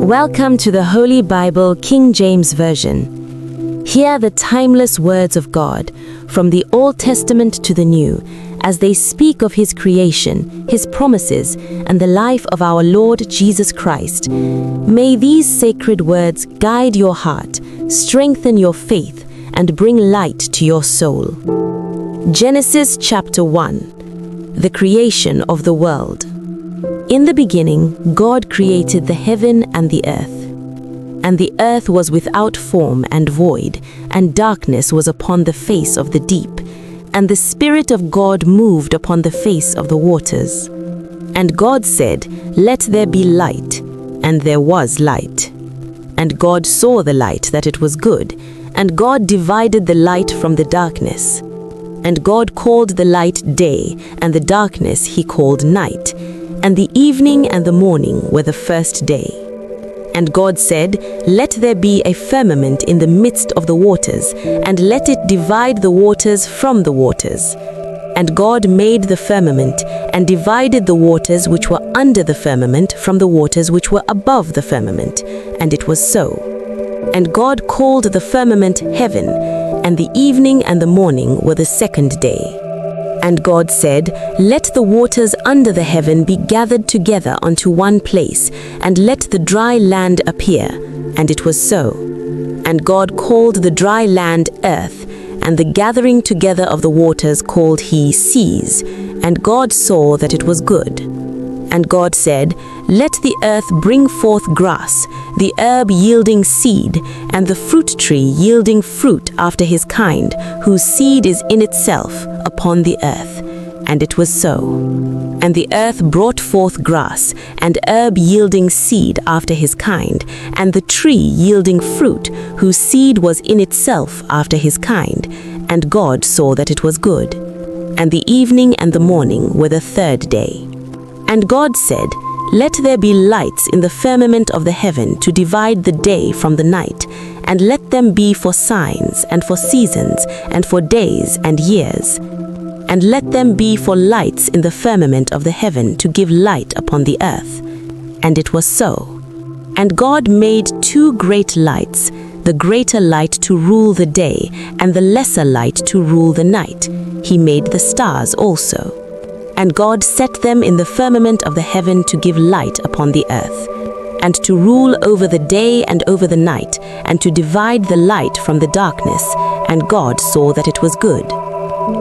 Welcome to the Holy Bible, King James Version. Hear the timeless words of God from the Old Testament to the New, as they speak of His creation, His promises, and the life of our Lord Jesus Christ. May these sacred words guide your heart, strengthen your faith, and bring light to your soul. Genesis chapter 1. The creation of the world. In the beginning, God created the heaven and the earth. And the earth was without form and void, and darkness was upon the face of the deep. And the Spirit of God moved upon the face of the waters. And God said, "Let there be light." And there was light. And God saw the light that it was good, and God divided the light from the darkness. And God called the light day, and the darkness He called night. And the evening and the morning were the first day. And God said, "Let there be a firmament in the midst of the waters, and let it divide the waters from the waters." And God made the firmament, and divided the waters which were under the firmament from the waters which were above the firmament. And it was so. And God called the firmament heaven, and the evening and the morning were the second day. And God said, "Let the waters under the heaven be gathered together unto one place, and let the dry land appear." And it was so. And God called the dry land earth, and the gathering together of the waters called He seas. And God saw that it was good. And God said, "Let the earth bring forth grass, the herb yielding seed, and the fruit tree yielding fruit after his kind, whose seed is in itself upon the earth." And it was so. And the earth brought forth grass, and herb yielding seed after his kind, and the tree yielding fruit, whose seed was in itself after his kind. And God saw that it was good. And the evening and the morning were the third day. And God said, "Let there be lights in the firmament of the heaven to divide the day from the night, and let them be for signs, and for seasons, and for days and years. And let them be for lights in the firmament of the heaven to give light upon the earth." And it was so. And God made two great lights, the greater light to rule the day, and the lesser light to rule the night. He made the stars also. And God set them in the firmament of the heaven to give light upon the earth, and to rule over the day and over the night, and to divide the light from the darkness. And God saw that it was good.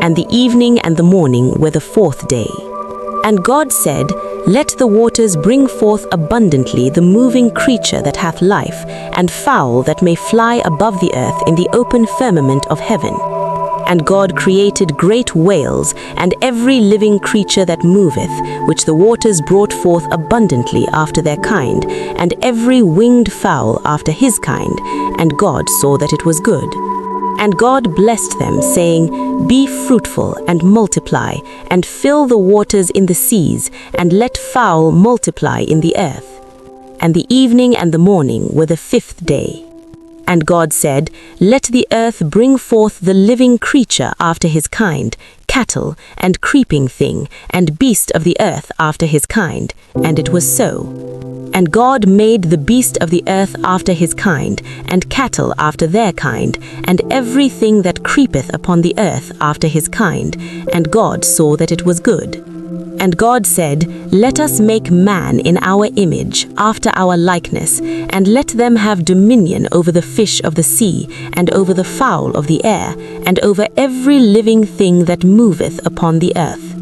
And the evening and the morning were the fourth day. And God said, "Let the waters bring forth abundantly the moving creature that hath life, and fowl that may fly above the earth in the open firmament of heaven." And God created great whales, and every living creature that moveth, which the waters brought forth abundantly after their kind, and every winged fowl after his kind. And God saw that it was good. And God blessed them, saying, "Be fruitful, and multiply, and fill the waters in the seas, and let fowl multiply in the earth." And the evening and the morning were the fifth day. And God said, "Let the earth bring forth the living creature after his kind, cattle, and creeping thing, and beast of the earth after his kind." And it was so. And God made the beast of the earth after his kind, and cattle after their kind, and everything that creepeth upon the earth after his kind. And God saw that it was good. And God said, "Let us make man in our image, after our likeness, and let them have dominion over the fish of the sea, and over the fowl of the air, and over every living thing that moveth upon the earth."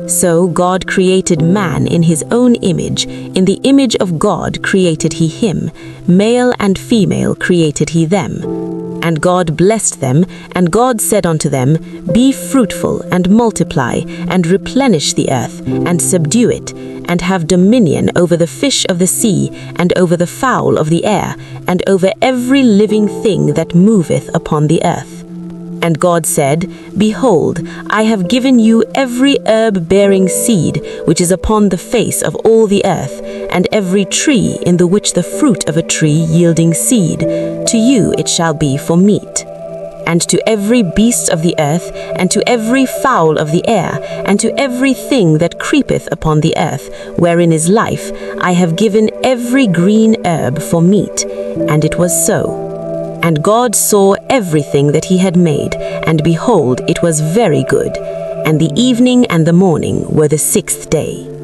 So God created man in his own image. In the image of God created he him. Male and female created he them. And God blessed them, and God said unto them, "Be fruitful, and multiply, and replenish the earth, and subdue it, and have dominion over the fish of the sea, and over the fowl of the air, and over every living thing that moveth upon the earth." And God said, "Behold, I have given you every herb-bearing seed which is upon the face of all the earth, and every tree in the which the fruit of a tree yielding seed. To you it shall be for meat. And to every beast of the earth, and to every fowl of the air, and to every thing that creepeth upon the earth, wherein is life, I have given every green herb for meat. And it was so. And God saw everything that he had made, and behold, it was very good. And the evening and the morning were the 6th day.